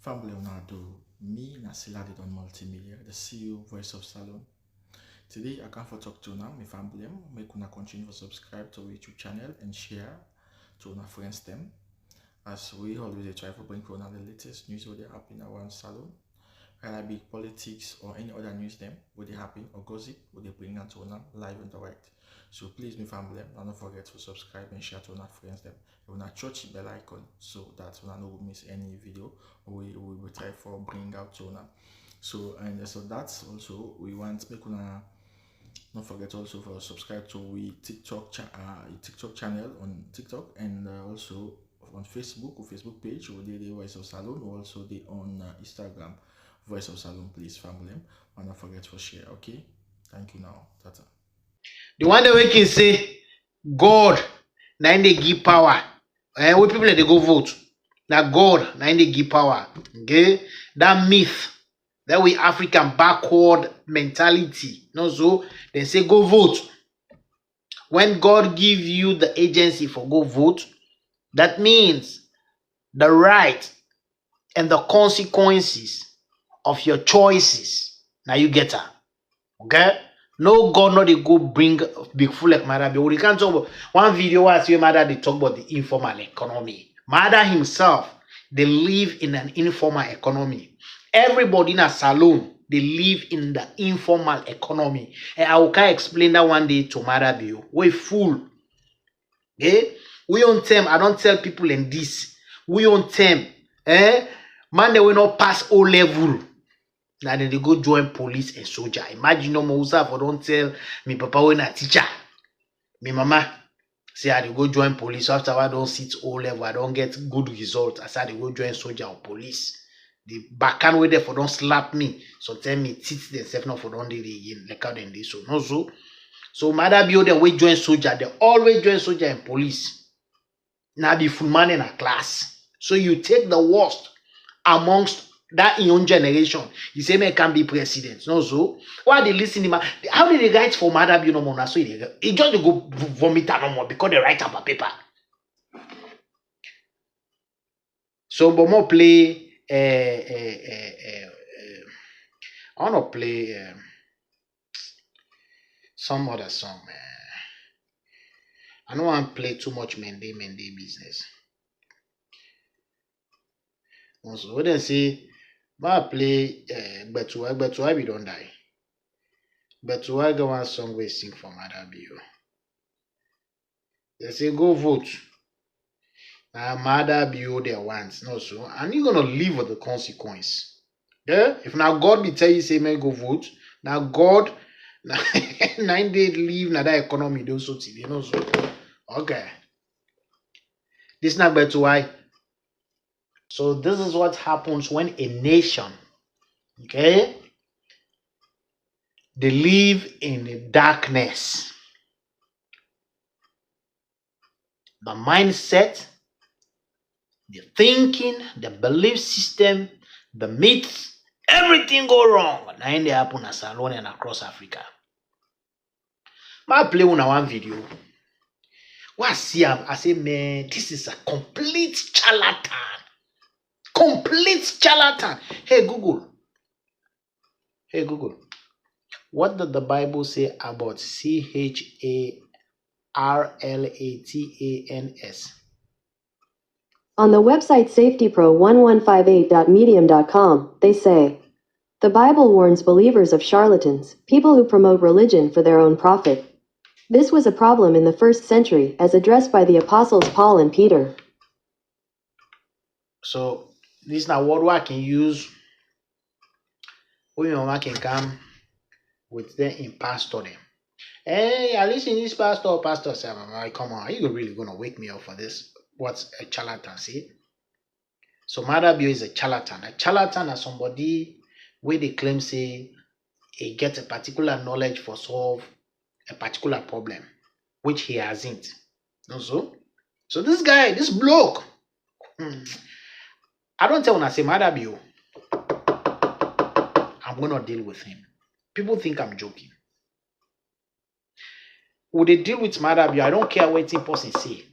Family do me Nasila did on multimedia, the CEO voice of Salon. Today I come for talk to now my family. Make una continue to subscribe to our YouTube channel and share to our friends them. As we always try to bring on the latest news what they happen around Salon. Whether it be politics or any other news them what they happen or gossip what they bring out to live and direct. So please my family don't forget to subscribe and share to our friends them. You wanna touch the bell icon so that you don't miss any video we will try for bring out to now. So that's also we want make una don't forget also for subscribe to we TikTok channel on TikTok and also on Facebook or Facebook page or the Voice of Salon or also the on Instagram Voice of Salon, please family. And don't forget to share. Okay, thank you now. Tata. The one that we can say God now they give power. And we people they go vote. Now God now they give power. Okay, that myth that we African backward mentality. No, so they say go vote. When God give you the agency for go vote, that means the right and the consequences of your choices. Now you get her. Okay? No God not they go bring big full like Mother. We can't talk about one video where I see Mother they talk about the informal economy. Mother himself, they live in an informal economy. Everybody in a salon, they live in the informal economy. And I will explain that one day to Mother Bio. We fool. Okay? We on term, I don't tell people in this. We on term. Man, they will not pass O level. Now then they go join police and soldier. Imagine no more for don't tell me papa when a teacher. Me mama say I go join police. After I don't sit O level, I don't get good results. I said I go join soldier or police. The backhand way there for don't slap me. So tell me teach themselves not for don't do it again. Like how they do so. No so. So Mother Bio they way join soldier. They always join soldier and police. Now be full man in a class. So you take the worst amongst that young generation. You say, man can be president. No, so why they listen to him? How did they write for Mother Bio no more? So he just go vomit no more because they write up a paper. So, but more play. I want to play some other song, man. I don't want to play too much Mendy business. Also, when they say, I play Betua we don't die. Betua go one song we sing for Mother Bio. They say go vote. Now Mother Bio there once, no so, and you're gonna live with the consequence. Yeah? If now God be tell you say man go vote, now God 9 days leave now that economy do so you know so. Okay. This not Betua. So this is what happens when a nation, okay, they live in darkness. The mindset, the thinking, the belief system, the myths, everything go wrong. Now they happen in Salon and across Africa. I play one video. What I see, I say, man, this is a complete charlatan. Complete charlatan. Hey Google, what did the Bible say about CHARLATANS? On the website safetypro1158.medium.com, they say, the Bible warns believers of charlatans, people who promote religion for their own profit. This was a problem in the first century as addressed by the apostles Paul and Peter. So, this is not what I can use when I can come with them in pastor them. Hey, I listen to this pastor say, come on, are you really gonna wake me up for this? What's a charlatan? See? So Mother Bio is a charlatan. A charlatan is somebody where they claim say he gets a particular knowledge for solve a particular problem, which he hasn't. So this guy, this bloke, I don't tell when I say Mother Bio, I'm gonna deal with him. People think I'm joking. Would they deal with Mother Bio? I don't care what the person say.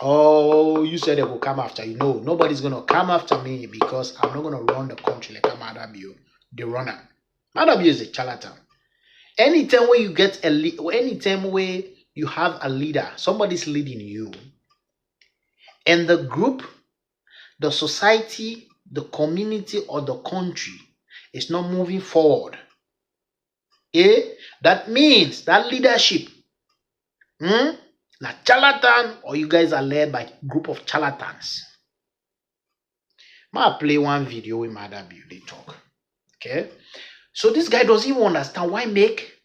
Oh, you said they will come after you. No, nobody's gonna come after me because I'm not gonna run the country like a Madabio, the runner. Madabio is a charlatan. Anytime where you get anytime where you have a leader, somebody's leading you, and the group, the society, the community, or the country is not moving forward. That means that leadership, na charlatan, or you guys are led by a group of charlatans. I'll play one video with Madabio, they talk. Okay, so this guy doesn't even understand why make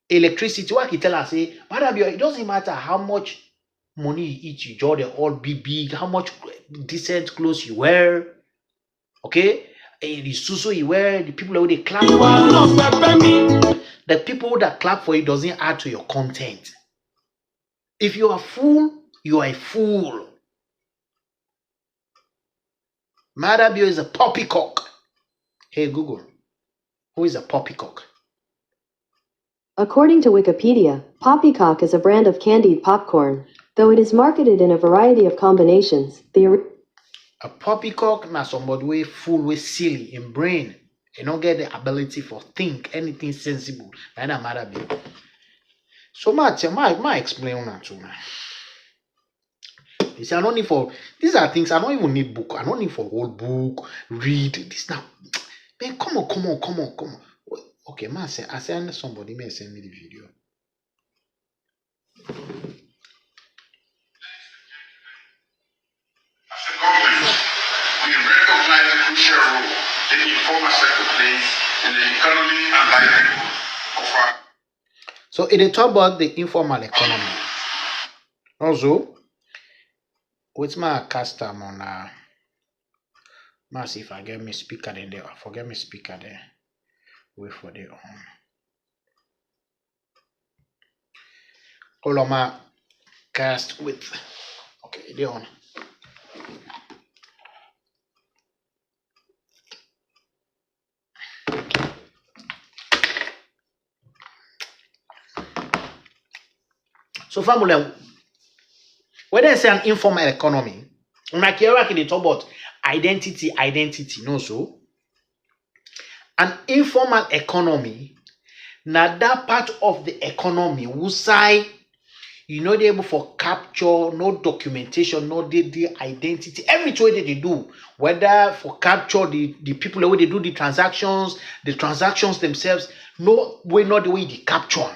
electricity. What he tell us, say, Madabio, it doesn't matter how much money you eat, you draw, they all be big, how much decent clothes you wear. Okay, the suso you wear, the people that they clap for you, the people that clap for you doesn't add to your content. If you are a fool, you are a fool. Madabio is a poppycock. Hey Google, who is a poppycock? According to Wikipedia, poppycock is a brand of candied popcorn. Though it is marketed in a variety of combinations, a poppycock na somebody way fool, way silly in brain. You don't get the ability for think anything sensible. That's a Madabio. So my explain that to me. You see, I don't need for these are things I don't even need book. I don't need for whole book, read this now. Man, come on. Okay, man, I send somebody may send me the video. As a government, we recognize the crucial role the informal sector plays in the economy and livelihood of our. So it talk about the informal economy. Also, with my custom on see if I get me speaker there. I forget me speaker there. Wait for the all of my cast with okay, they on. So family, when they say an informal economy, like here they talk about identity, no so. An informal economy, now that part of the economy who say you know they able for capture, no documentation, no the identity, everything way they do, whether for capture the people the way they do the transactions themselves, no way not the way they capture.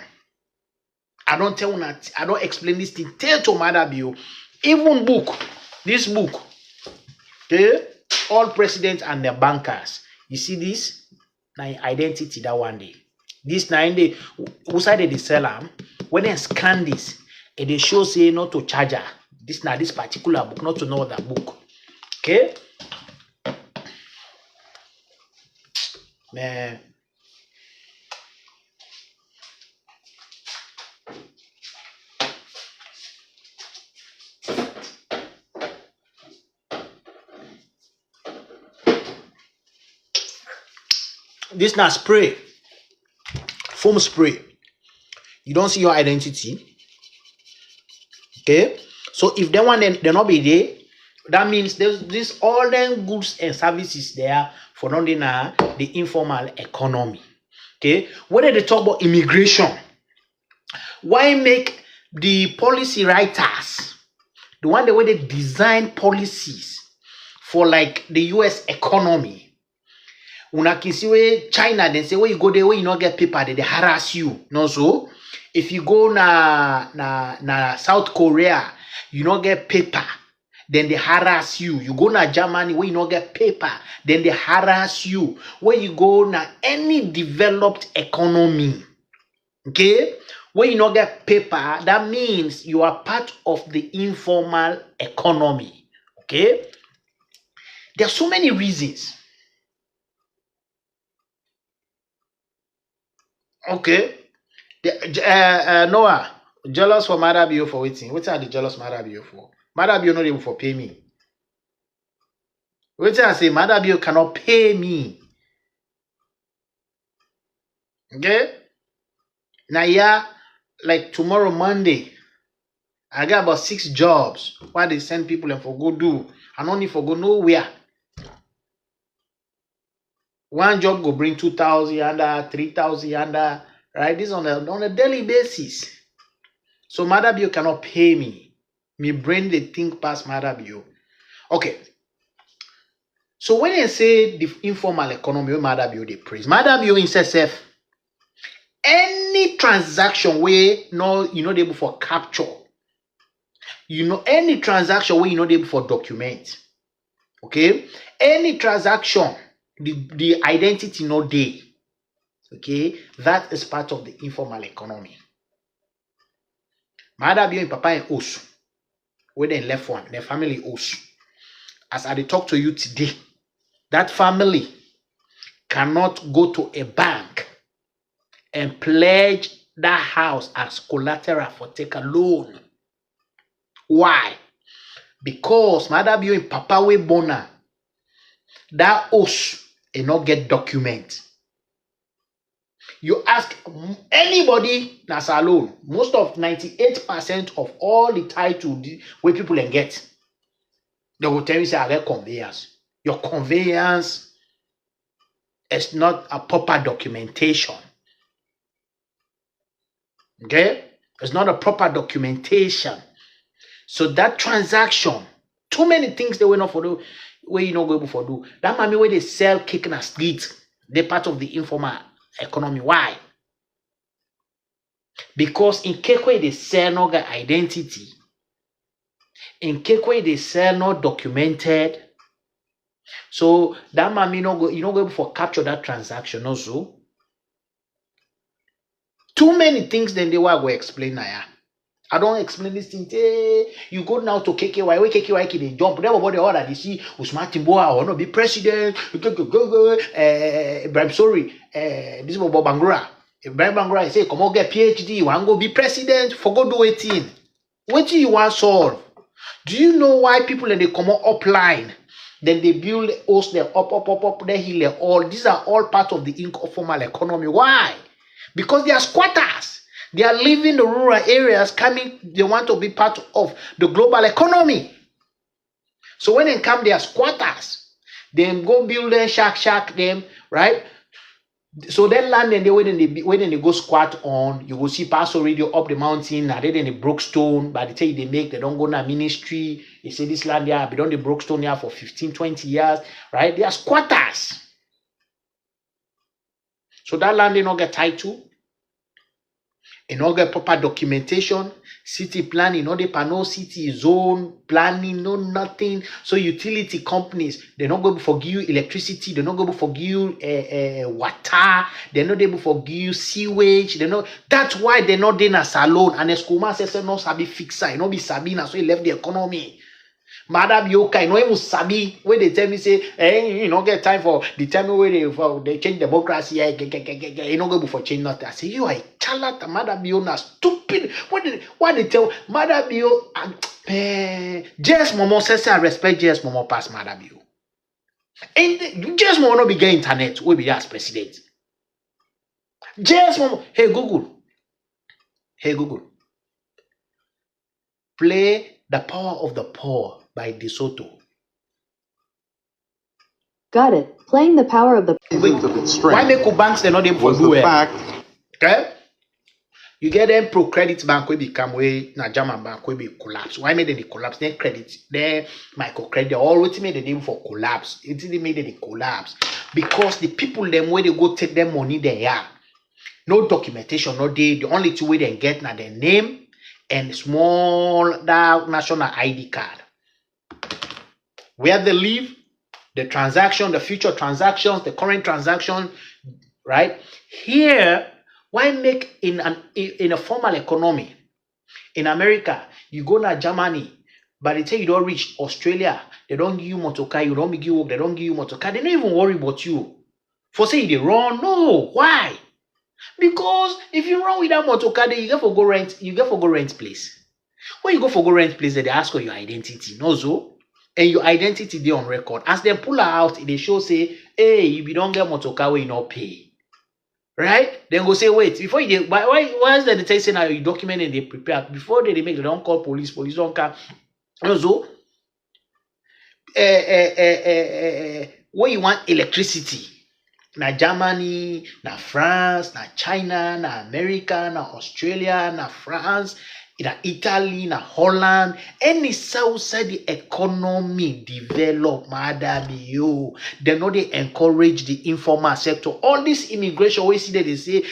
I don't tell that, I don't explain this thing. Tell to Madabio, even this book, okay, all presidents and their bankers. You see this? Now identity that one day. This 9 day, who side they sell them? When they scan this, and they show say not to charger. This now this particular book, not to know that book. Okay? Man. This now spray, foam spray. You don't see your identity. Okay, so if they want them, they not be there. That means there's this all them goods and services there for not in the informal economy. Okay, whether they talk about immigration, why make the policy writers, the one the way they design policies for like the US economy? Una can see where China, then say where you go there, where you not get paper, they harass you. No, so if you go na South Korea, you not get paper, then they harass you. You go na Germany, where you not get paper, then they harass you. Where you go na any developed economy, okay, where you not get paper, that means you are part of the informal economy. Okay, there are so many reasons. Okay. Noah, jealous for Madabio for waiting. What are the jealous Madabio for? Madabio not able for pay me. Wait I say Madabio cannot pay me. Okay? Now yeah, like tomorrow Monday, I get about 6 jobs. Why they send people and for go do? I don't need for go nowhere. One job go bring 2,000 under, 3,000 under, right? This on a daily basis. So Mother Bio cannot pay me. Me brain they think past Mother Bio. Okay. So when I say the informal economy, Mother Bio they praise. Mother Bio in itself, any transaction where no you not able for capture. Any transaction where you not able for document. Okay? Any transaction, the identity no day. Okay? That is part of the informal economy. Mother Bio and Papa and Osu. Where they left one, their family Osu. As I talk to you today, that family cannot go to a bank and pledge that house as collateral for take a loan. Why? Because Mother Bio and Papa we bona that Osu and not get document. You ask anybody that's a loan, most of 98% of all the title where people can get, they will tell you say I get conveyance. Your conveyance is not a proper documentation. Okay? It's not a proper documentation. So that transaction, too many things they were not for do, where you not go able for do. That mommy where they sell cake in a street, they're part of the informal economy. Why? Because in cake where they sell no identity, in cake where they sell not documented. So that mommy you not go able for capture that transaction also. Too many things then they will explain now. I don't explain this thing. Hey, you go now to KKY. Where KKY can jump? Never about the order. They see Usman Timboa. I want to be president. I'm sorry. This is Bob Bangura. Ibrahim Bangura say, come on, get PhD. You want to go be president? For go do 18. What do you want to solve? Do you know why people and they come up line? Then they build host them up, they heal them all. These are all part of the informal economy. Why? Because they are squatters. They are leaving the rural areas, coming, they want to be part of the global economy. So when they come, they are squatters. Then go build them, shack them, right? So then land and when they go squat on, you will see Paso Radio up the mountain, and then they broke stone. By the time they don't go na ministry. They say this land here, be done the broke stone here for 15, 20 years, right? They are squatters. So that land they not get title. And not get proper documentation, city planning, no no city zone planning, no nothing. So utility companies, they're not going to forgive you electricity, they're not going to forgive you water, they're not able to forgive you sewage, they know that's why they're not in a salon. And Escoma says no sabi fixa, no be Sabina, so he left the economy. Madam Yoka, no even sabi when they tell me say, hey, you don't get time for the time where they change democracy, you don't go for change nothing. I say, you are a charlatan, Madam Yona, stupid. Why they tell Madam Yo? Just Momo says I respect just Momo past Madam Yo. And just Momo not be get internet, we be as president. Just Momo, hey Google, play The Power of the Poor by DeSoto. Got it. Playing the power of the... Why make banks they're not able to do it? Okay? You get them pro credit bank will become way na German bank will be collapse. Why made they collapse? Then credit, then microcredit, all what made the name for collapse. It didn't make it collapse. Because the people them where they go take their money there. No documentation, no day. The only two way they get now their name and small that national ID card. Where they live, the transaction, the future transactions, the current transaction, right? Here, why make in a formal economy? In America, you go to Germany, by the time you don't reach Australia, they don't give you motorcar, you don't give you work, they don't give you motorcar, they don't even worry about you. For say they run, no, why? Because if you run without motorcar, then you get for go rent place. When you go for go rent place, they ask for your identity, no so. And your identity they on record. As they pull out, they show say, hey, if you don't get motorcar, you not pay. right? Then go say, wait, before you why is that the tell say now you document and they prepare before they make, they don't call police don't come. Also, when you want electricity, na Germany, na France, na China, na America, na Australia, na France, na Italy, na Holland, any south side the economy develop, madam you. They know they encourage the informal sector. All this immigration, we see that they say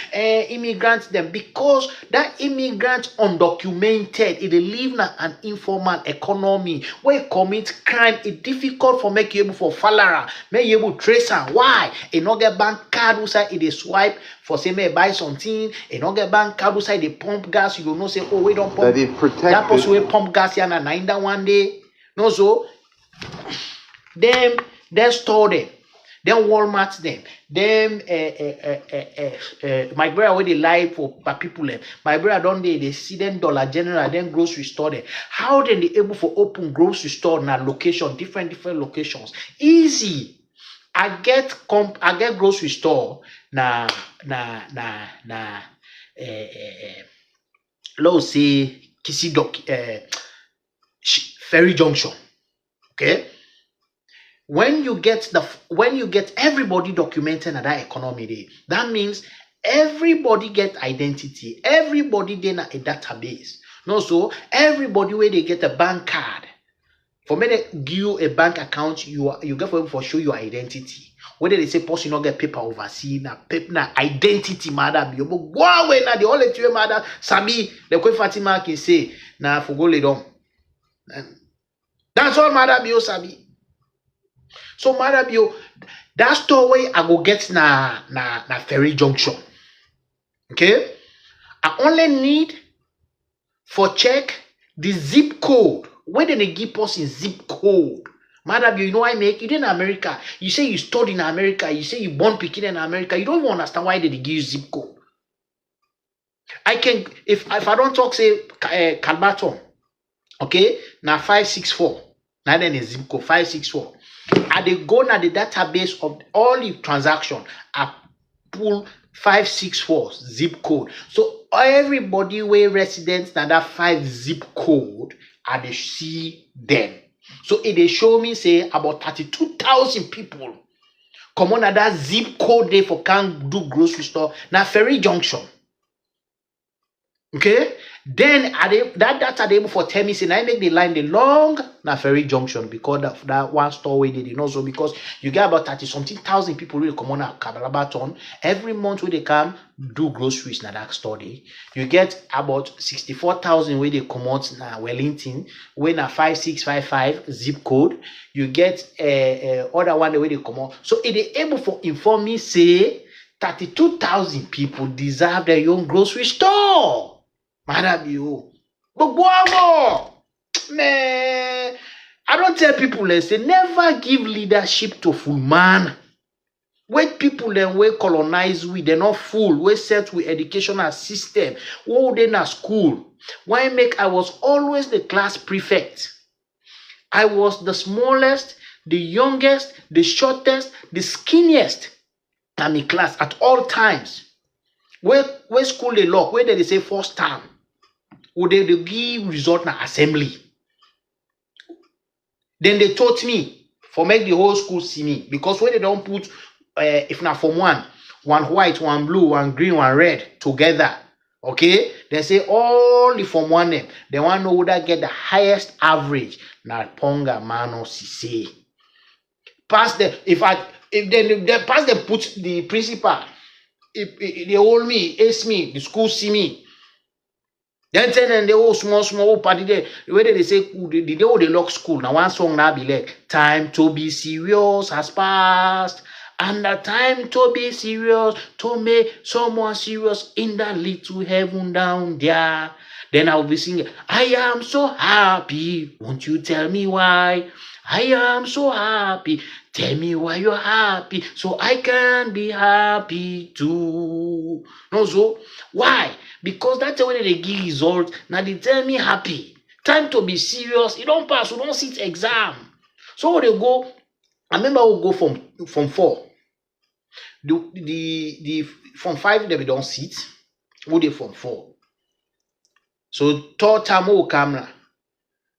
immigrants them because that immigrants undocumented, it they live in an informal economy where commit crime. It's difficult for make you able for follower, make you able trace her. Why? It not get bank card who say it they swipe for say may buy something. It not get bank card who say they pump gas. You know say oh we don't pump that person will pump gas here and nine that one day. No so them store them. Then Walmart them. Them my brother where they lie for people them. My brother don't they see them Dollar General, then grocery store them. How then they able for open grocery store na location, different locations. Easy. I get grocery store na let's say Ferry Junction. Okay. When you get everybody documented in that economy day, that means everybody get identity, everybody then a database. No, so everybody where they get a bank card. For me to give you a bank account, you get for show your identity. Whether they say post you not get paper overseas, na identity madam. You go away na the only two madam sabi the kwe Fatima can say na for go lay down. That's all madam you sabi. So madam you that store way I go get na Ferry Junction. Okay? I only need for check the zip code. When they give us in zip code. Madam, you know I make you in America. You say you studied in America. You say you born picking in America. You don't even understand why they give you zip code. I can if I don't talk say Calbaton, okay, now 564. Now then is zip code 564. And they go now the database of all the transaction. I pull 564 zip code. So everybody where residents now that 5 zip code and they see them. So it they show me say about 32,000 people come on at that zip code day for can do grocery store now Ferry Junction. Okay, then that data they able for tell me say I make the line the long na Ferry Junction because of that one store where they did also because you get about 30-something thousand people really come on at Kabalabaton every month where they come do groceries na that store day. You get about 64,000 where they come out na Wellington where na 5655 zip code. You get other one the way they come out. So it they able for inform me say 32,000 people deserve their own grocery store. Madam, you. But man, I don't tell people, let's say, never give leadership to full man. When people then we colonize we, they're not full. We set with educational system. What they na school? Why make I was always the class prefect. I was the smallest, the youngest, the shortest, the skinniest in the class at all times. Where school they lock, where they say first term. Would they give result na assembly? Then they taught me for make the whole school see me because when they don't put if na form one white, one blue, one green, one red together, okay? They say all the form one name. They want to know who that get the highest average. Na Ponga mano sise. Pass them if they pass them put the principal. If they hold me, ask me, the school see me. Then they all small party there. The way they say the day they lock school. Now one song now be like time to be serious has passed. And the time to be serious, to make someone serious in that little heaven down there. Then I'll be singing, I am so happy. Won't you tell me why? I am so happy. Tell me why you're happy. So I can be happy too. No, so why? Because that's when they give result. Now they tell me happy. Time to be serious. You don't pass. You don't sit exam. So they go. I remember we go from 4. The from 5 they don't sit. Who they from 4? So third time will come now.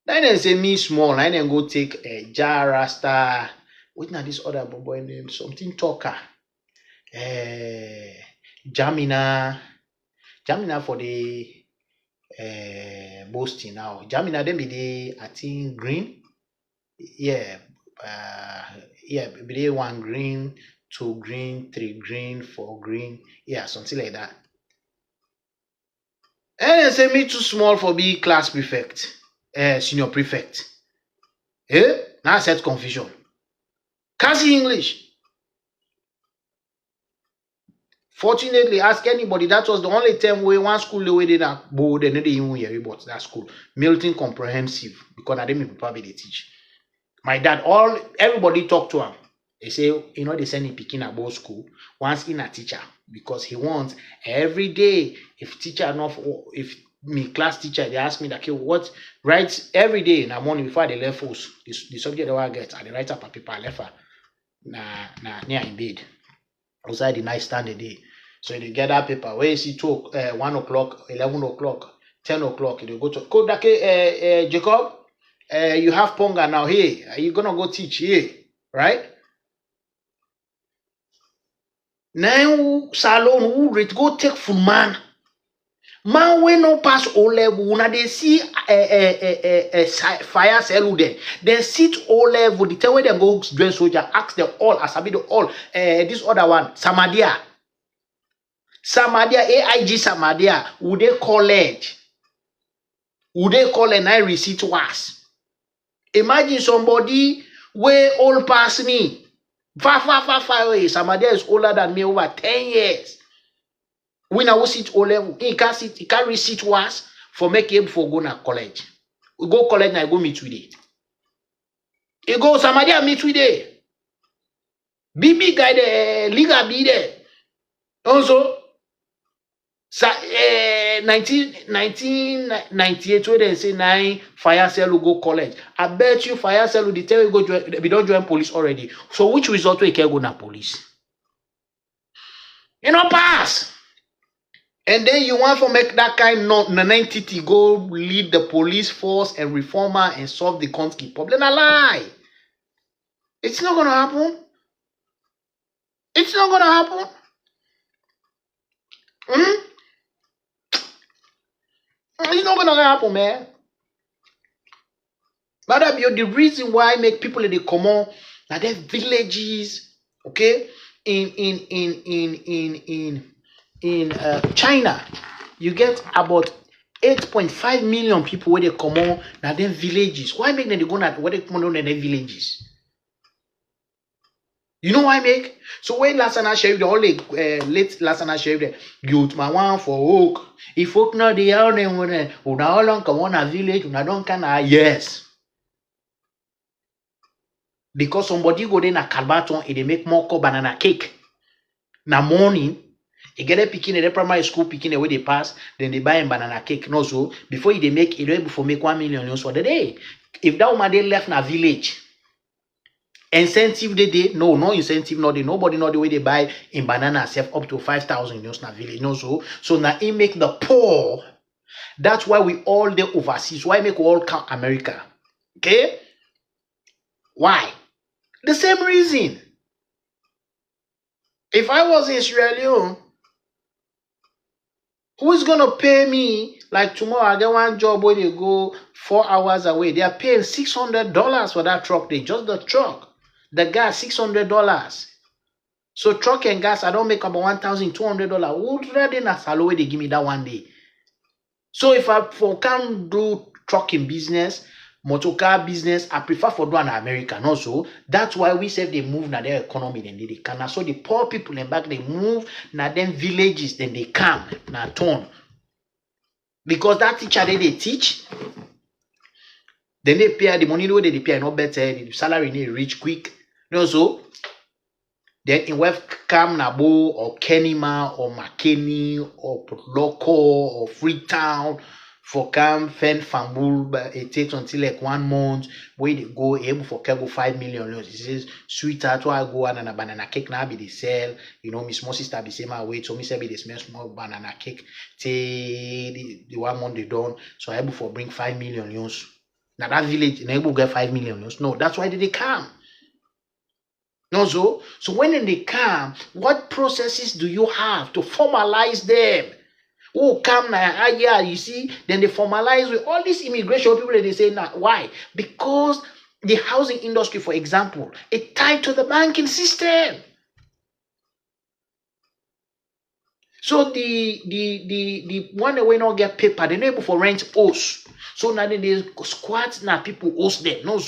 Then they say me small. Then they go take a jar rasta. What now this other boy name? Something talker. Jamina for the boasting now. Jamina them be the I think green. Yeah. Be the 1 green, 2 green, 3 green, 4 green. Yeah, something like that. And they say me too small for be class prefect, senior prefect. Now set confusion. Can't see English. Fortunately, ask anybody. That was the only time where one school the way they that board and they didn't even hear about that school. Milton Comprehensive, because I didn't probably they teach. My dad, everybody talk to him. They say, they send him picking at both school once in a teacher because he wants every day. If me class teacher, they ask me that, okay, what writes every day in the morning before they left us, the subject that I get, and they write up a paper, I left her near in bed. Outside the night stand a day. So they get that paper. Where you see 1 o'clock, 11 o'clock, 10 o'clock, they go to code Jacob. You have Ponga now. Hey, are you gonna go teach here? Right? Now salon who rate go take full man. Man when no pass O level, now they see fire cell there. They sit O level, the tell where they go join soldier, ask them all, asabi the all. This other one, Samadia, AIG Samadia, would they college? Would they call and I receipt was? Imagine somebody way old past me. Far away. Samadia is older than me over 10 years. When I was sit O level, he can't receipt was for make him for go to college. We go college and I go meet with it. He go Samadia meet with it. BB guy the Liga be there. Also, 1998 where they say 9 fire cell will go college. I bet you fire cell will tell you go join, we don't join police already. So which result we can go na police? Pass. And then you want to make that kind of non-entity go lead the police force and reformer and solve the country problem. A lie. It's not gonna happen. It's not gonna happen. It's not gonna happen, man. But that be the reason why I make people in the common that their villages, okay, in China, you get about 8.5 million people where they come on now them villages. Why make them go na where they come on in their villages? You know why make? So when last time I share the only late last time I share the youth my one for hook. If folk know the own them when una all long come on a village, una don't can yes. Because somebody go there na Calbaton and they make more banana cake. Na morning, they get a picking in the primary school picking away they pass, then they buy a banana cake. No, so before they make it before make 1 million for the day. If that woman they left na village, incentive they no incentive no they nobody know the way they buy in banana self up to 5,000 na village. No, so now it make the poor. That's why we all the overseas. Why make we all count America? Okay? Why? The same reason. If I was in Sierra Leone, who's gonna pay me? Like tomorrow, I get one job where they go 4 hours away. They are paying $600 for that truck. They just the truck, the gas $600. So truck and gas, I don't make about $1,200. Would rather na salary they give me that one day. So if I can't do trucking business, motorcar business, I prefer for doing American also. That's why we say they move na their economy then they can. So the poor people in back they move na them villages then they come na town. Because that teacher they teach, then they pay the money where they pay no better, the salary they reach quick. So then in West Cam Nabo or Kenima or McKinney or Loco or Freetown, for come fend fambul, but it takes until like 1 month where they go able for go 5 million loans. He says, sweetheart, why go and a banana cake now be the sell. You know, my small sister be same way, so me say be the small banana cake. Say the 1 month they done, so I able for bring 5 million loans. Now that village, they able get 5 million loans. No, that's why they come. No, so when they come, what processes do you have to formalize them? Oh, come now, yeah, you see, then they formalize with all these immigration people. They say, now, why? Because the housing industry, for example, is tied to the banking system. So the one that will not get paper, they're not able for rent host. So now they squat now people host them. No,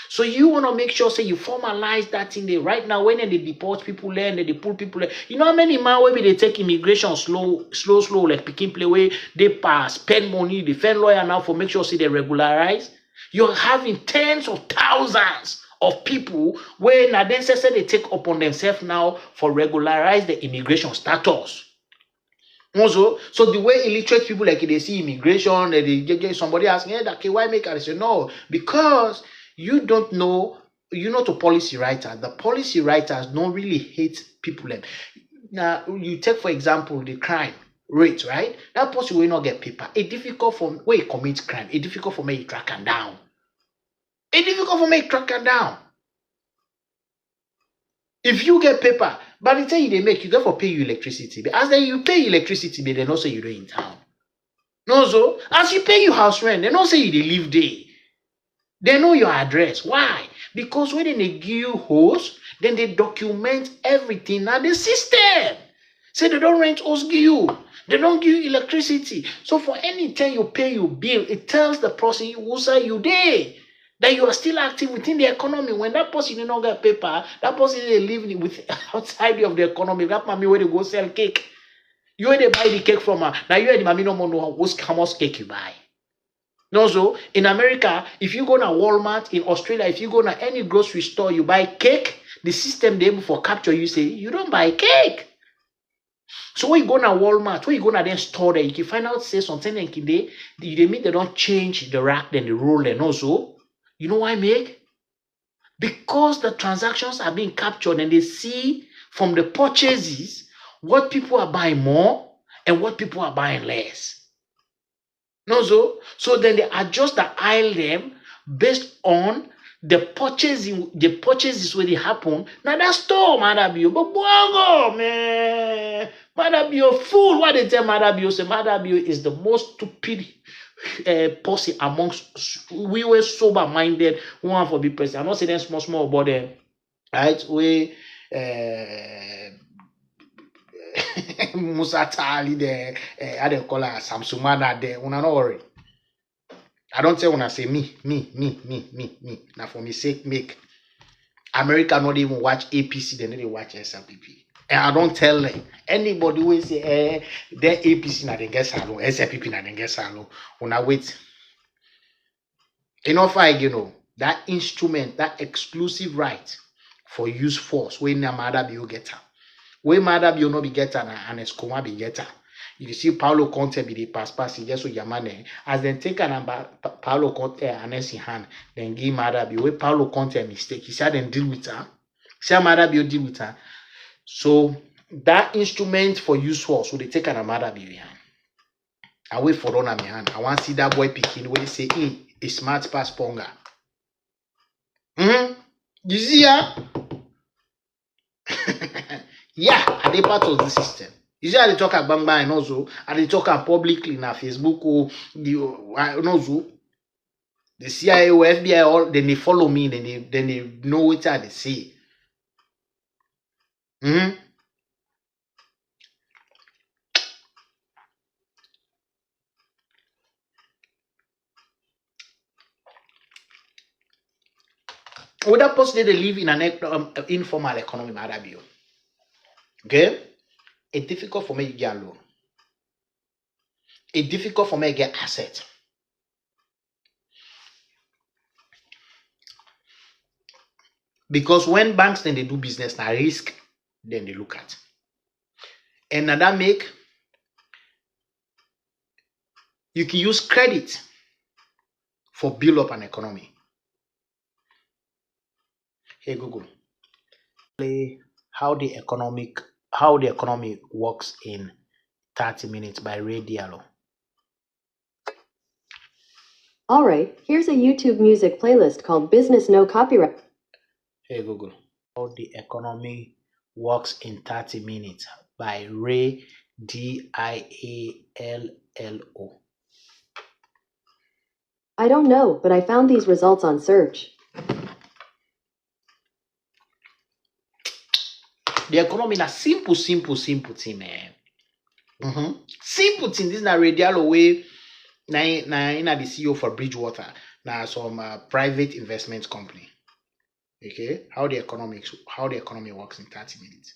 so you want to make sure say you formalize that thing there right now. When they deport people there and they pull people there, you know how many man maybe they take immigration slow like picking play way they pass spend money, they defend lawyer now for make sure say they regularize. You're having tens of thousands of people where now then say they take upon themselves now for regularize the immigration status. Also, so the way illiterate people like they see immigration, they somebody asking, hey, that why make I say no, because you don't know, you're not a policy writer. The policy writers don't really hate people. Now, you take, for example, the crime rate, right? That person will not get paper. It's difficult for where you commit crime. It's difficult for me to track them down. It's difficult for me to track them down. If you get paper, by the time they make, you go for pay you electricity. But as you pay electricity, they don't say you don't in town. No, so as you pay your house rent, they don't say you live there. They know your address. Why? Because when they give you host, then they document everything now the system. Say they don't rent host give you. They don't give you electricity. So for any time you pay your bill, it tells the person who say you there that you are still active within the economy. When that person did not get paper, that person is living with outside of the economy. That mommy where they go sell cake. You where they buy the cake from her. Now you and the mommy no more know how much cake you buy. No, so in America, if you go to Walmart, in Australia, if you go to any grocery store, you buy cake, the system they able for capture you say, you don't buy cake. So when you go to Walmart, when you go to then store there, you can find out say something like they mean they don't change the rack, then the roll and also. You know why make? Because the transactions are being captured and they see from the purchases what people are buying more and what people are buying less. No, so then they adjust the aisle them based on the purchases where they happen. Now that store, Madabio, but bongo, man, Madabio fool. What they tell Madabio? Say Madabio is the most stupid person amongst we were sober-minded. We want for be president. I'm not saying small about them, right? We Musa Tali there, how they call her Samsumana there. Una no worry. I don't say when I say me. Now for me sake, make America not even watch APC, they need to watch SLPP. And I don't tell them. Anybody will say, their APC na den get salon, SLPP na den get salon. Una wait. Enough you know, that instrument, that exclusive right for use force, when na mother be you get her. When mother be you no be get her and Escoma be get her. If you see Paulo Conte be the pass, he just so Yamane. As then take a number Paulo Conte and in hand, then give mother be where Paulo Conte mistake. He said then deal with her. Say mother be deal with her. So that instrument for use force, so they take an mother be behind. I wait for run on my hand. I want to see that boy picking where they say, hey, a smart pass Ponga. You see ya? Yeah, and they part of the system. You see how they talk at Bang Bang and also, and they talk publicly na Facebook or the CIA or FBI, all then they follow me, then they know what they say. With that person they live in an informal economy, Madabio. Okay? It's difficult for me to get a loan. It's difficult for me to get asset. Because when banks then they do business, now risk, then they look at. And that make You can use credit for build up an economy. Hey Google, play how the economy works in 30 minutes by Ray Diallo. Alright, here's a YouTube music playlist called Business No Copyright. Hey Google, how the economy works in 30 minutes by Ray Diallo. I don't know, but I found these results on search. The economy na simple thing, man. Simple thing. This na Ray Diallo way. Na the CEO for Bridgewater. Na some private investment company. Okay, how the economy works in 30 minutes.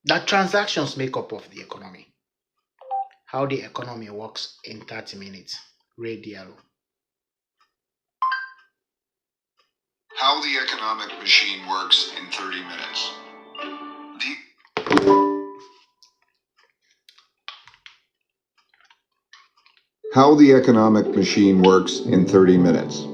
That transactions make up of the economy. How the economy works in 30 minutes. Ray Diallo. How the economic machine works in 30 minutes. How the economic machine works in 30 minutes.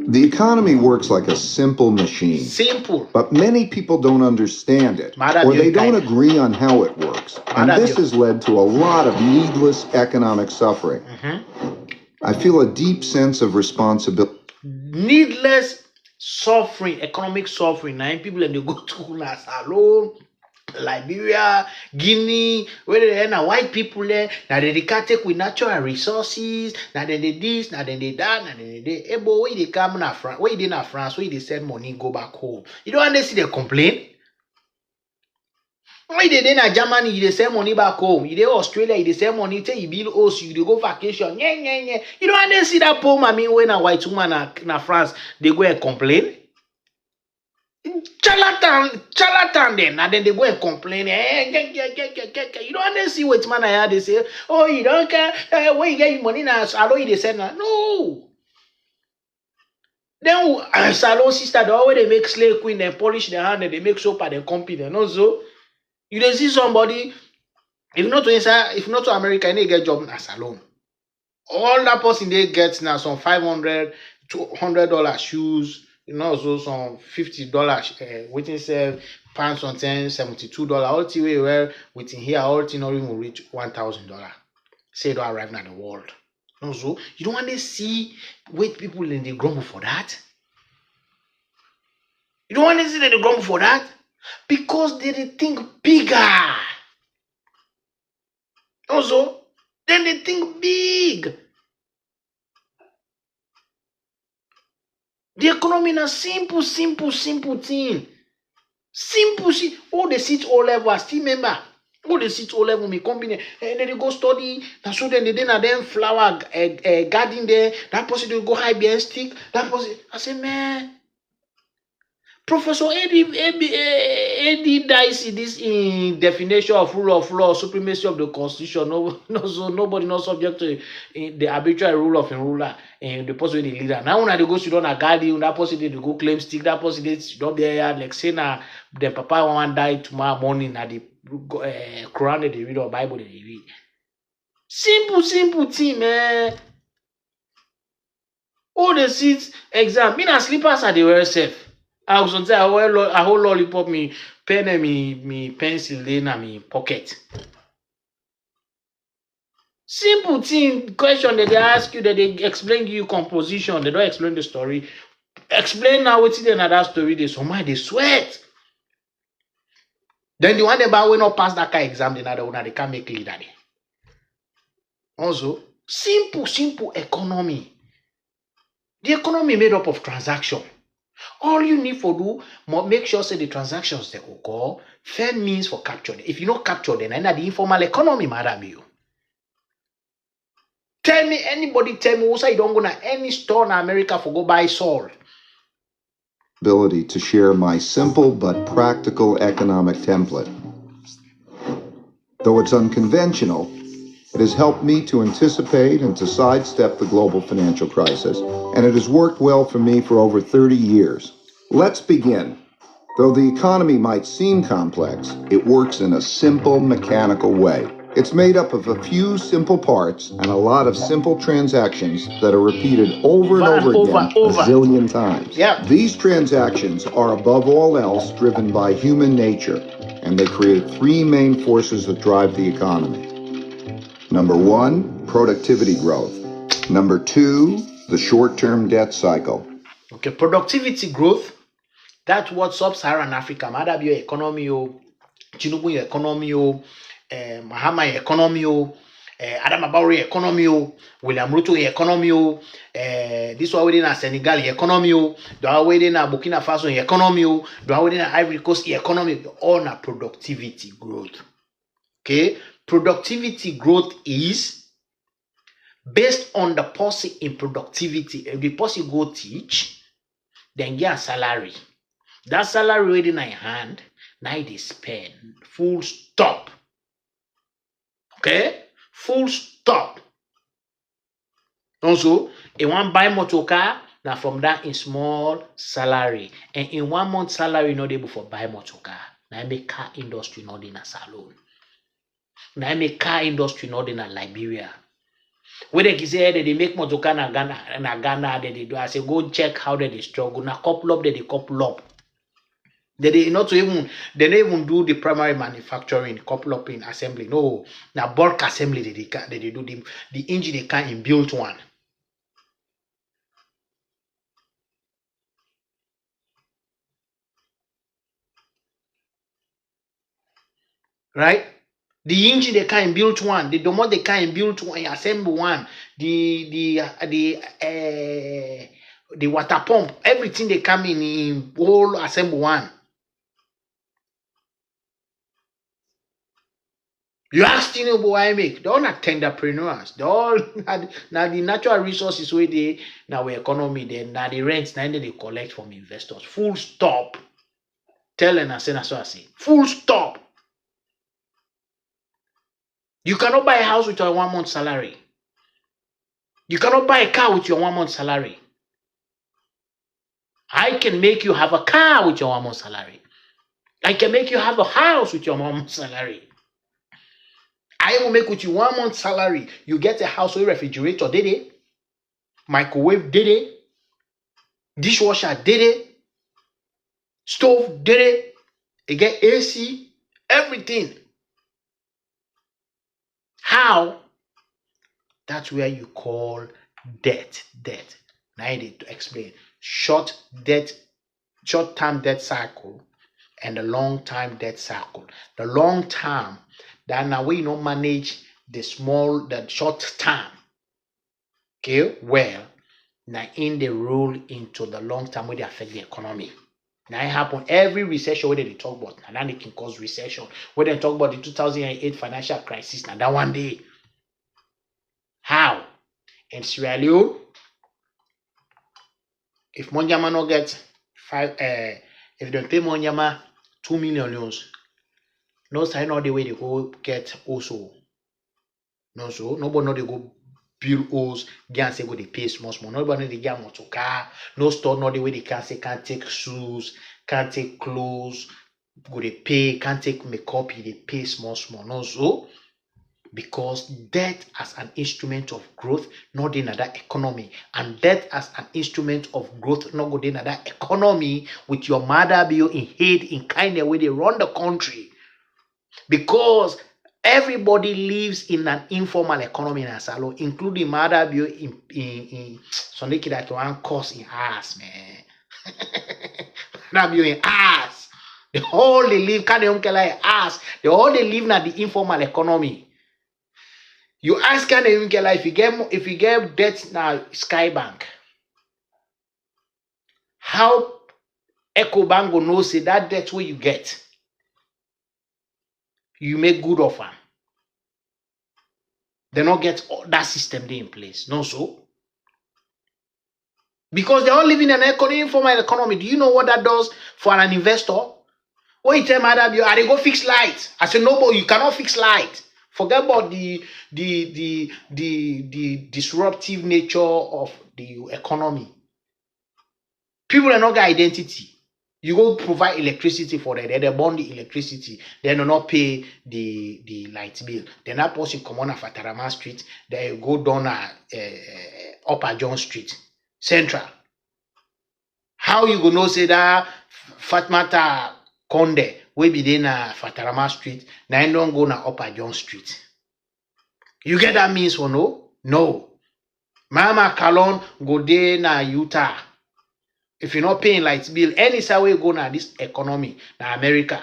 The economy works like a simple machine. Simple. But many people don't understand it, or they don't agree on how it works. And this has led to a lot of needless economic suffering. I feel a deep sense of responsibility. Needless suffering, economic suffering. Now people and they go to Sierra Leone, Liberia, Guinea, where they are white people there. Now they can't take with natural resources. Now then they this, now then they that, now then they. Hey boy, where they come in France? Where they in France? Where they send money go back home? You don't understand they complain. Why they in Germany, they send money back home. You dey Australia, they send money. Say you build house, you dey go vacation. Yeah. You don't understand that poem. I mean, when a white woman na France, they go and complain. Charlatan then, and then they go and complain. You don't understand what man I had. They say, oh, you don't care. Where you get your money now? Salon, they say no. Then Salon sister, the way they make slave queen, they polish their hand, and they make soap at the company. And also, you don't see somebody. If not to America, they get job in Salon. All that person they get now some $500, $200 shoes. You know, so some $50, waiting sell pounds on $72. All the way where waiting here, all the not even reach $1,000. Say don't arrive at the world. No, so you don't want to see white people in the grumble for that. You don't want to see that they grumble for that because they think bigger. Also, then they think big. The economy is a simple thing. Simple. All the seats all level, I still remember. All the seats all level, me company, and then they go study. And so then they then flower garden there. That person they go high behind stick. That person, I say, man, Professor Eddie Dicey, this in definition of rule of law, supremacy of the constitution. So nobody not subject to the arbitrary rule of a ruler and the person the leader. Now when they go sit on a garden, that person they go claim stick, that person they sit up there like say now the papa one die tomorrow morning at the Quran they read or Bible they read. Simple thing, man. All the seats exam. Me na slippers are the wear safe. I was on I wear a whole lollipop, me pen and me pencil in my pocket. Simple thing, question that they ask you, that they explain you composition, they don't explain the story. Explain now what's in another story, they they sweat. Then the one they buy when not pass that kind of exam, they can't make leader. Also, simple economy. The economy made up of transaction. All you need for do, make sure say the transactions they occur, fair means for capture. If you don't capture them, then the informal economy, madam you. Anybody tell me, also you don't go to any store in America for go buy salt. Ability to share my simple but practical economic template. Though it's unconventional, it has helped me to anticipate and to sidestep the global financial crisis, and it has worked well for me for over 30 years. Let's begin. Though the economy might seem complex, it works in a simple, mechanical way. It's made up of a few simple parts and a lot of simple transactions that are repeated over and over again a zillion times. These transactions are above all else driven by human nature, and they create three main forces that drive the economy. Number one, productivity growth. Number two, the short-term debt cycle. Okay, productivity growth. That's what sub-Saharan Africa, Madabio economy, Tinubu economy, Mahama economy, Adam Abari economy, William Ruto economy, this one within a Senegal economy, the one within a Burkina Faso economy, the one within a Ivory Coast economy, all na productivity growth. Okay, productivity growth is based on the person in productivity. If the person go teach, then get a salary. That salary already in your hand, now they spend. Full stop. Okay? Full stop. Also, in one buy motor car, now from that in small salary. And in 1 month salary, not able for buy motor car. Now I make car industry not in a salon. Now I make car industry not in a Liberia. When they say that they make motor car na Ghana, they do. I say go check how they struggle. Now couple up, they couple up. They don't even do the primary manufacturing, couple up in assembly. No, now bulk assembly they do the engine they can't build one. Right? The engine they can't build one. The more they can't build one, assemble one. The water pump, everything they come in whole assemble one. You ask Tinubu why I make? They're all not tenderpreneurs. They're all now the natural resources where they now economy, then now the rents now they collect from investors. Full stop. Tell and say that's what I say. Full stop. You cannot buy a house with your 1 month salary. You cannot buy a car with your 1 month salary. I can make you have a car with your 1 month salary. I can make you have a house with your 1 month salary. I will make with you 1 month salary. You get a house with refrigerator, did it? Microwave, did it? Dishwasher, did it? Stove, did it? You get AC, everything. How? That's where you call debt. Now I need to explain. Short-term debt cycle and the long-term debt cycle. The long term, that now we don't manage the short term. Okay, well, now in the roll into the long term where they affect the economy. Now it happen every recession where they talk about, and then it can cause recession. When they talk about the 2008 financial crisis, now that one day. How? In Sierra Leone, if Monjama no get if they pay Monjama 2 million loans, no sign all the way they go get also. No, so nobody know they go build holes, get say go they pay small. Nobody know they get motor car, no store know the way they can say can't take shoes, can't take clothes, go they pay, can't take makeup, they pay small. No, so because debt as an instrument of growth, not in that economy, and debt as an instrument of growth, not good in that economy with your mother bill in head in kind of way they run the country, because everybody lives in an informal economy in Asalo, including mother bill in Sunday that one course in ass, man. Mother bill in ass. They all they live kind of like ass. They all they live in the informal economy. You ask can you get like if you get debt now Skybank, how EcoBank will know say that debt where you get, you make good of them. They not get all that system there in place. No, so because they all live in an informal economy. Do you know what that does for an investor? What you tell my dad, you are they go fix light. I said no, but you cannot fix light. Forget about the disruptive nature of the economy. People are not got identity. You go provide electricity for them. They burn the electricity. They do not pay the light bill. Then that person come on Fatarama Street. They go down Upper John Street, Central. How you gonna say that Fatmata Konde we be there na Fatarama Street? Now you don't go na Upper John Street. You get that means or no? No. Mama Kalon go there na Utah. If you're not paying light bill, any side way you go now this economy, now America,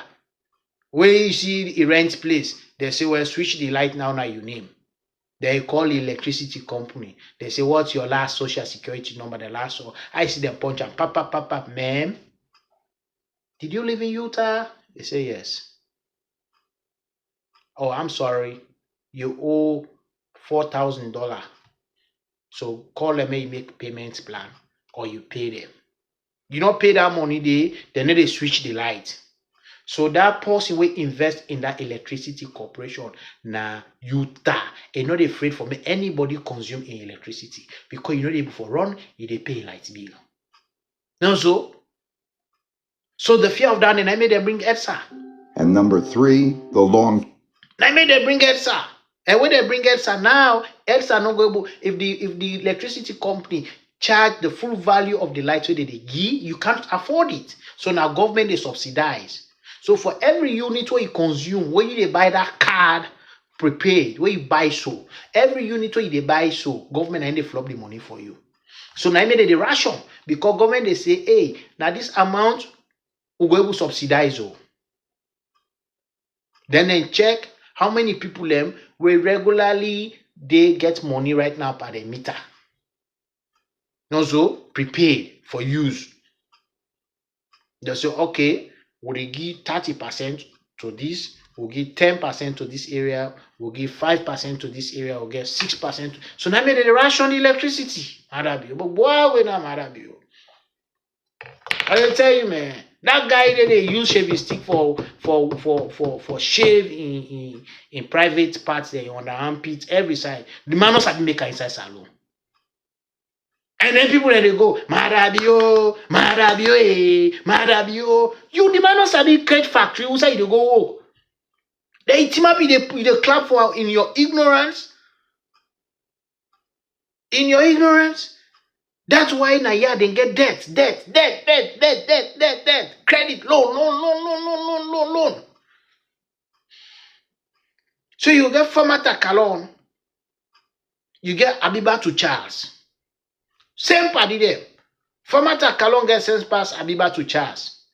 where you see a rent place, they say, well, switch the light now you name. They call the electricity company. They say, what's your last social security number? The last one. I see them punch and pap, ma'am. Did you live in Utah? They say, yes. Oh, I'm sorry. You owe $4,000. So call them and make payment plan or you pay them. You don't pay that money, they need to switch the light. So that person will invest in that electricity corporation na Utah. And not afraid for me anybody consume in electricity. Because you know they before run, you they pay light bill. No, so the fear of that, and I made them bring EDSA. And number 3, the long. I made them bring EDSA. And when they bring EDSA now, EDSA not go if the electricity company charge the full value of the light so they give, you can't afford it. So now government they subsidize. So for every unit where you consume, where you buy that card prepaid, where you buy so, every unit where you buy so, government and they flop the money for you. So now I made the ration because government they say, hey, now this amount we go able to subsidize. Then they check how many people them will regularly they get money right now per the meter. Also prepaid for use. They say, okay, we'll give 30% to this, we'll give 10% to this area, we'll give 5% to this area, we'll get 6%. So now they ration electricity. But boy, we not Marabi. I tell you, man, that guy that they use shaving stick for shave in private parts there on the armpits, every side. The man also make inside salon. And then people they go, Marabio, Marabio. You the man not sabi create factory, who say you go? They team up in the clap for in your ignorance. In your ignorance. That's why now yeah they get debt. Credit, loan. So you get Famata Kalon, you get Abiba to Charles. Same party there. Famata Kalon gets sense pass Abiba to Charles.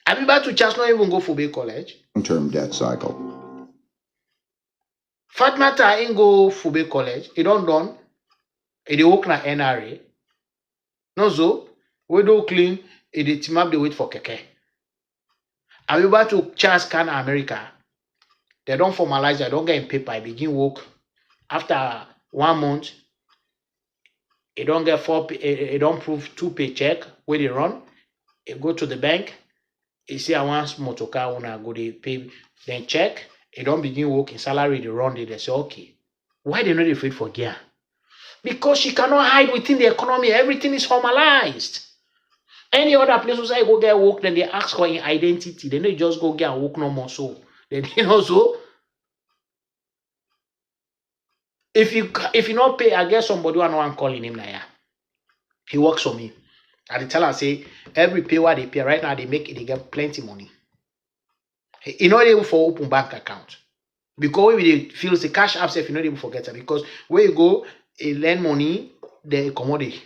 Abiba to Charles not even go for Bay College. Long-term debt cycle. Fatmata ain't go for Bay College. He don't done. He work na NRA. No so. We do clean. He team up the wait for keke. Abiba to Charles can America. They don't formalize. They don't get in paper. I begin work. After 1 month. They don't get they don't prove 2 paycheck where they run. They go to the bank. They say I want motor car when I go they pay then check. They don't begin working salary they run they say okay. Why they not afraid for gear? Because she cannot hide within the economy. Everything is formalized. Any other place where I go get work, then they ask for an identity. Then they just go get and work no more so. Then so. If you not pay, I guess somebody I know I'm calling him now. He works for me. I tell her say every pay what they pay right now they get plenty money. He not able for open bank account because we feel the cash apps if you not able forget it because where you go, you lend money they commodity.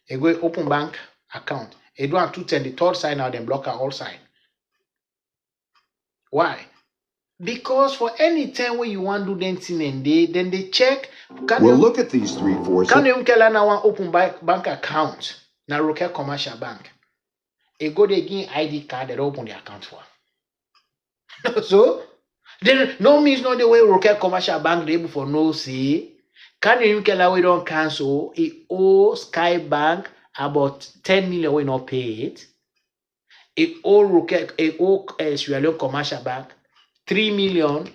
You go open bank account. You do have 210 the third side now then block all side. Why? Because for any time when you want to do anything and then they check. We'll look at these 3 forces. Can you tell now one open bank account? Now Roker Commercial Bank. They go they give ID card they open the account for. So then no means not the way Roker Commercial Bank they able for no say. Can you tell we don't cancel? It owe Sky Bank about 10 million we not pay it. It owe Roker Sierra Leone Commercial Bank 3 million,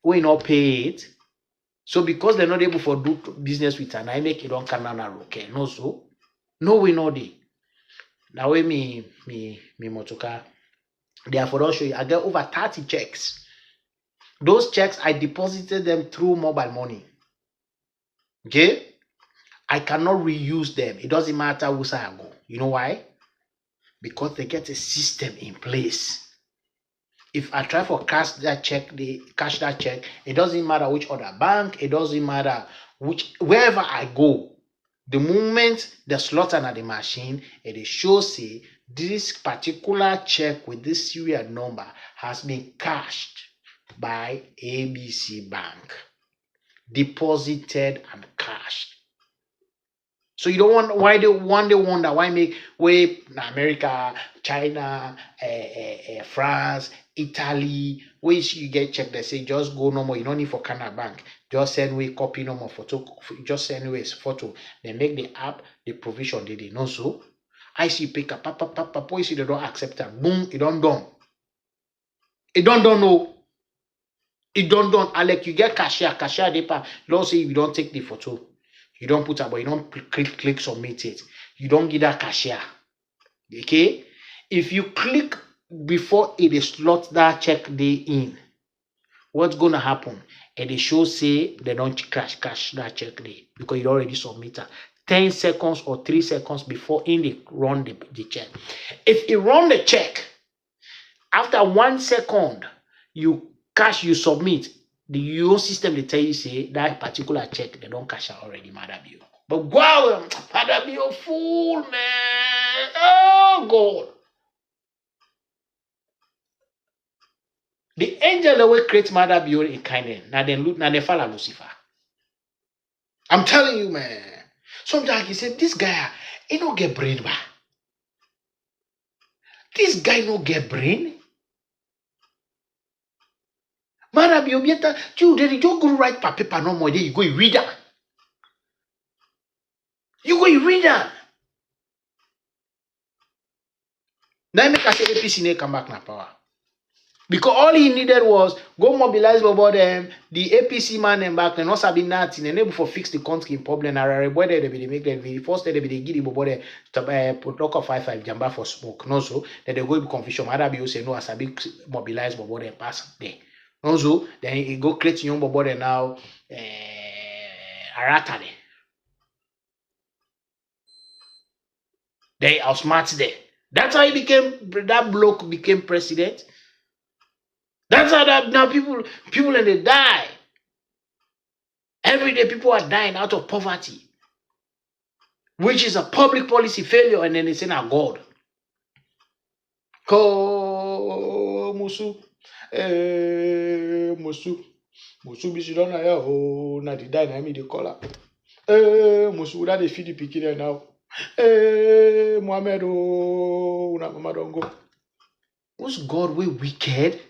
we not pay it. So because they're not able to do business with an I make it on Canada okay. No so. No we know the. Now way me motoka. Therefore, I'll show you. I get over 30 checks. Those checks, I deposited them through mobile money. Okay? I cannot reuse them. It doesn't matter who I go. You know why? Because they get a system in place. If I try for cash that check, it doesn't matter which other bank, it doesn't matter wherever I go. The moment the slot at the machine, it shows say this particular check with this serial number has been cashed by ABC Bank, deposited and cashed. So you don't want why they wonder why make way America, China, France, Italy, where you get check, they say just go no more. You don't need for Canada Bank. Just send way copy no more photo. Just send way photo. They make the app the provision they did. No so. I see pick up papa. You see they don't accept that. Boom, it don't done. It don't no. It don't done. Alec, you get cashier paper. Don't say you don't take the photo. You don't put up, but you don't click submit it. You don't get that cashier. Okay? If you click before it slot that check day in, what's gonna happen? And they show say they don't cash that check day because you already submitted 10 seconds or 3 seconds before in they run the check. If you run the check, after 1 second, you submit. The your system they tell you say that particular check they don't cash out already, Madam you. But wow, Madam you fool, man. Oh God. The angel that will create Madam you in kindness. Now they follow Lucifer. I'm telling you, man. Sometimes he said, this guy, he don't get brain, ba. This guy no get brain. Madam, you better you don't go write paper no more. Then you go read that. You go read that. Now make I say APC come back na power. Because all he needed was go mobilize about them, the APC man and back and not sabi nothing and able for fix the country problem. And boy they be make them first they be give the body put lock of 5 jamba for smoke. No so then they go confusion. Other be say no as sabi mobilize about them pass there. Also, then he go create young body now Arata there. They outsmart there. That's how that bloke became president. That's how that now people and they die. Every day people are dying out of poverty, which is a public policy failure, and then they say now God. Musu bisi na ya ho na di die na me the color. Musu that they feed the pikin now. Muhammad una mama don't go. Was God way wicked?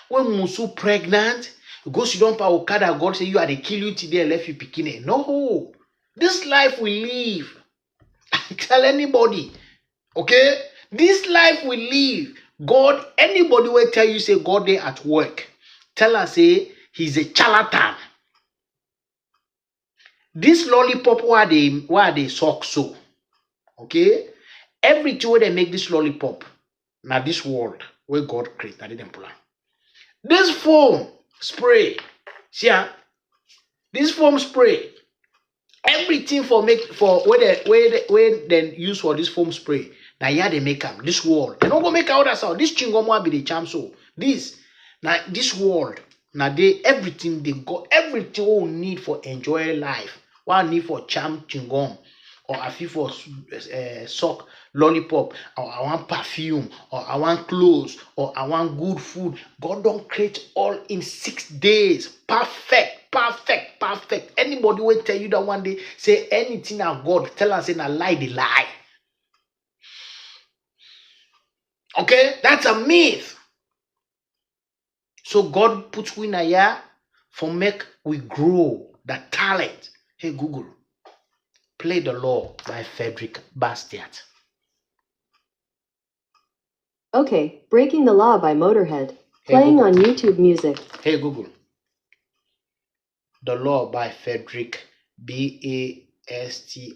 When Musu pregnant, go sit down pa Okada, God say you are the kill you today and left you pikin. No, this life we live. Tell anybody, okay? This life we live. God, anybody will tell you say God day at work. Tell us say he's a charlatan. This lollipop why they suck so, okay? Everything where they make this lollipop, now this world where God created, I didn't plan. This foam spray, see, this foam spray, everything for where they use for this foam spray. Now yeah, they make them this world. They don't go make out that this chingomwa be the champ so. This now this world now everything they got everything we need for enjoy life. What need for champ chingom or I feel for sock lollipop or I want perfume or I want clothes or I want good food. God don't create all in 6 days. Perfect. Anybody will tell you that one day say anything of God tell us in a lie they lie. Okay, that's a myth. So God puts we in a year for make we grow the talent. Hey Google, play The Law by Frederick Bastiat. Okay, Breaking the Law by Motorhead. Playing on YouTube Music. Hey Google, The Law by Frederick Bastiat.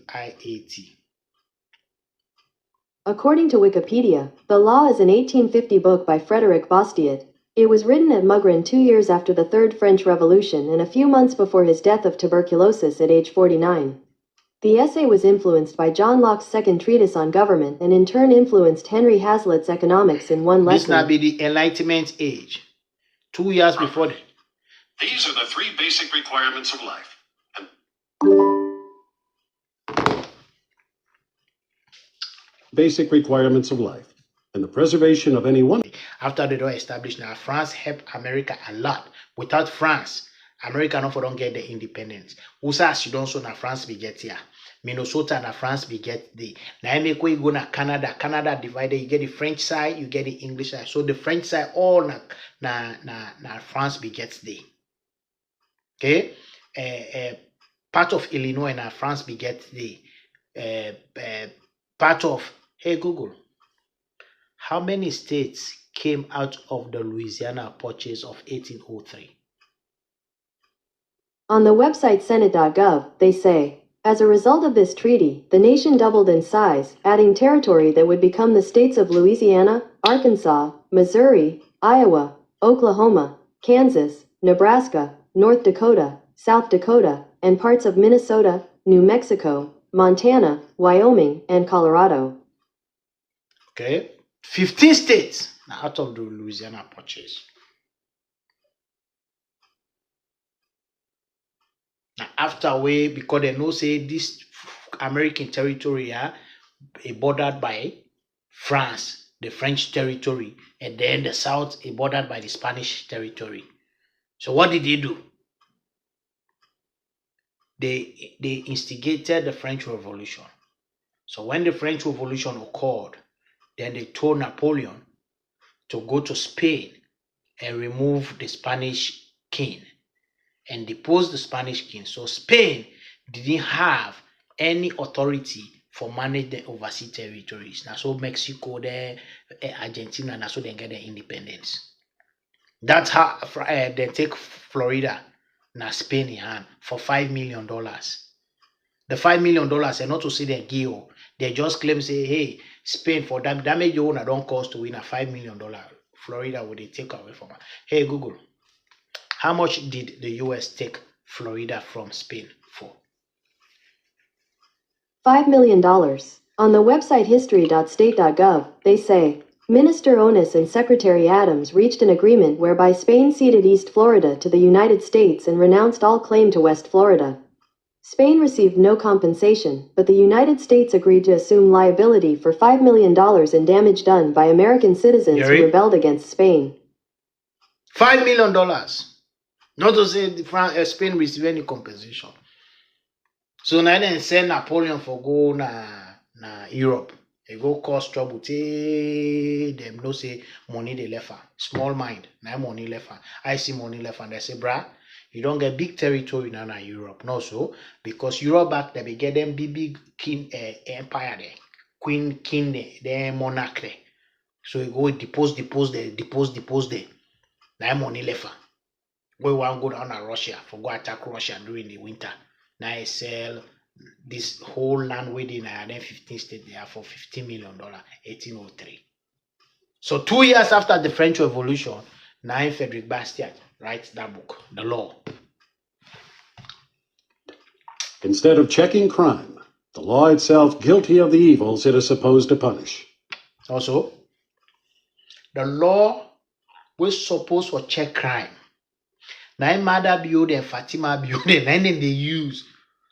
According to Wikipedia, the law is an 1850 book by Frédéric Bastiat. It was written at Mugrin 2 years after the Third French Revolution and a few months before his death of tuberculosis at age 49. The essay was influenced by John Locke's second treatise on government and in turn influenced Henry Hazlitt's Economics in one lesson. This now be the Enlightenment age. 2 years before. These are the 3 basic requirements of life. Basic requirements of life and the preservation of any one. After they don't establish now, France helped America a lot. Without France, America don't get the independence. USA you don't so na France be get here. Minnesota na France be get the. Now make way go na Canada. Canada divided. You get the French side, you get the English side. So the French side all na France be gets the. Okay, part of Illinois na France be get the. Part of hey Google. How many states came out of the Louisiana Purchase of 1803? On the website Senate.gov, they say, as a result of this treaty, the nation doubled in size, adding territory that would become the states of Louisiana, Arkansas, Missouri, Iowa, Oklahoma, Kansas, Nebraska, North Dakota, South Dakota, and parts of Minnesota, New Mexico, Montana, Wyoming, and Colorado. Okay, 15 states out of the Louisiana Purchase. Now, after way, because they know say this American territory is bordered by France, the French territory, and then the South is bordered by the Spanish territory. So what did they do? They instigated the French Revolution. So when the French Revolution occurred, then they told Napoleon to go to Spain and remove the Spanish king and depose the Spanish king. So Spain didn't have any authority for manage the overseas territories. Now so Mexico there, Argentina, now so they get their independence. That's how they take Florida, now Spain in hand for $5 million. The $5 million and not to say they give, they just claim say, hey, Spain for damage you own don't cost to win a $5 million. Florida would they take away from her. Hey Google, how much did the US take Florida from Spain for? $5 million. On the website history.state.gov, they say, Minister Onis and Secretary Adams reached an agreement whereby Spain ceded East Florida to the United States and renounced all claim to West Florida. Spain received no compensation, but the United States agreed to assume liability for $5 million in damage done by American citizens who rebelled against Spain. $5 million. Not to say Spain received any compensation. So now then send Napoleon for go na Europe. They go cause trouble. Them no say money they left her. Small mind. Now money left her. I see money left her. They say, brah, you don't get big territory now in Europe. No, so because Europe back there, they get them big king empire there, queen king there, then monarch there. So you go depose there. Now money left. We want to go down to Russia for go attack Russia during the winter. Now I sell this whole land within then 15 states there for $15 million, 1803. So 2 years after the French Revolution, now Frédéric Bastiat writes that book, The Law. Instead of checking crime, the law itself guilty of the evils it is supposed to punish. Also, the law was supposed to check crime. Now murder building, Fatima building, and then they use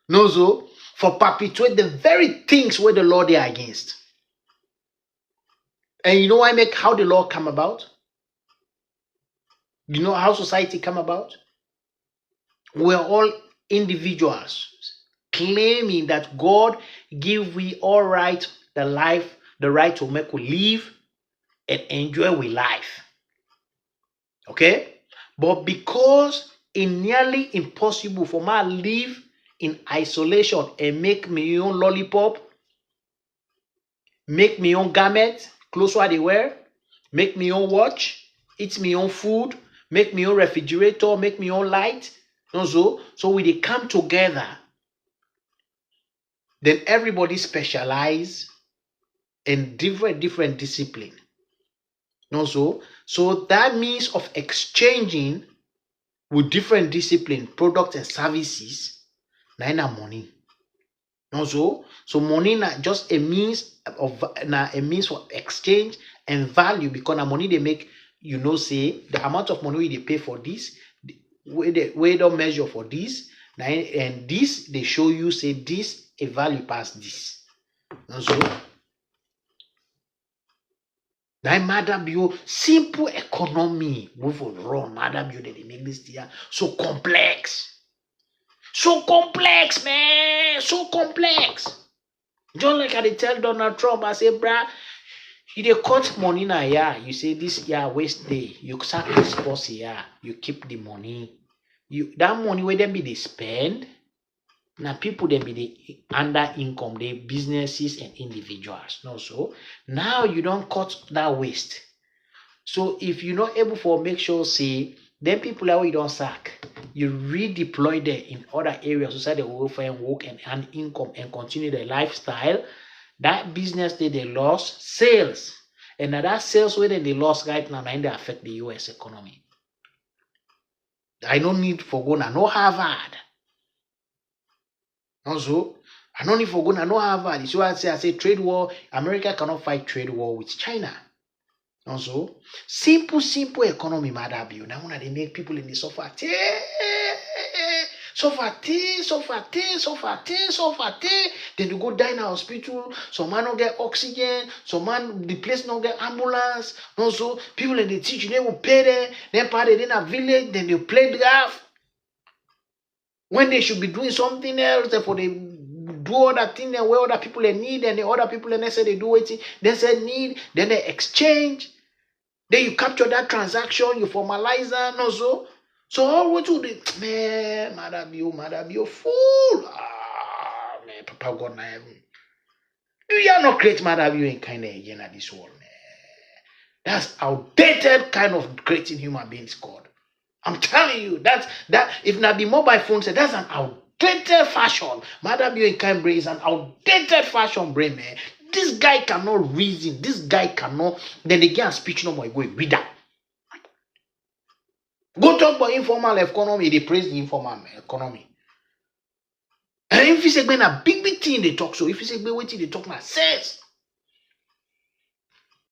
no so for perpetuate the very things where the law they are against. And you know why how the law come about? You know how society come about? We're all individuals claiming that God give we all right the right to make we live and enjoy we life. Okay? But because it's nearly impossible for me to live in isolation and make my own lollipop, make my own garment, clothes what they wear, make my own watch, eat my own food, make my own refrigerator, make my own light. So when they come together, then everybody specialize and different discipline. Also, so that means of exchanging with different discipline, products and services, na money. Also, so money na just a means of exchange and value, because na money they make, say the amount of money they pay for this, where they don't measure for this, and this they show you say this a value past this. Also, that matter be simple economy move run matter be they make this year so complex. So complex, man. So complex. Just like I tell Donald Trump, I say, bruh, you dey cut money na year. You say this year waste day. You sacrifice first year. You keep the money. That money where them be they spend. Now people them be the under income, they businesses and individuals. No, so now you don't cut that waste. So if you're not able to make sure, say, then people are you don't sack, you redeploy them in other areas so that they will find work and earn income and continue their lifestyle. That business they lost sales. And now that sales where they lost right now, they affect the US economy. I don't need for go no Harvard. Also, I don't need for go no Harvard. So I say trade war, America cannot fight trade war with China. Also, simple economy matter be. Now when they make people in the suffer, then you go die in a hospital. Some man don't get oxygen. Some man the place don't get ambulance. Also, people in the teach they will pay them. Then part in a village, then they play draft. When they should be doing something else, therefore they do other things where other people they need, and the other people they say they do it, they say need, then they exchange. Then you capture that transaction, you formalize that, also. So all what you do, man, madam you fool. Ah, man, Papa God na heaven. Do you not create madam you in kind of agent at this world, man? That's outdated kind of creating human beings, God. I'm telling you, that if not the mobile phone said that's an outdated fashion. Madam you in kind brain is an outdated fashion brain, man. This guy cannot reason. This guy cannot. Then they get a speech no more. Go read that. Go talk about informal economy. They praise the informal economy. And if you say a big thing they talk so. If you say waiting they talk like sense.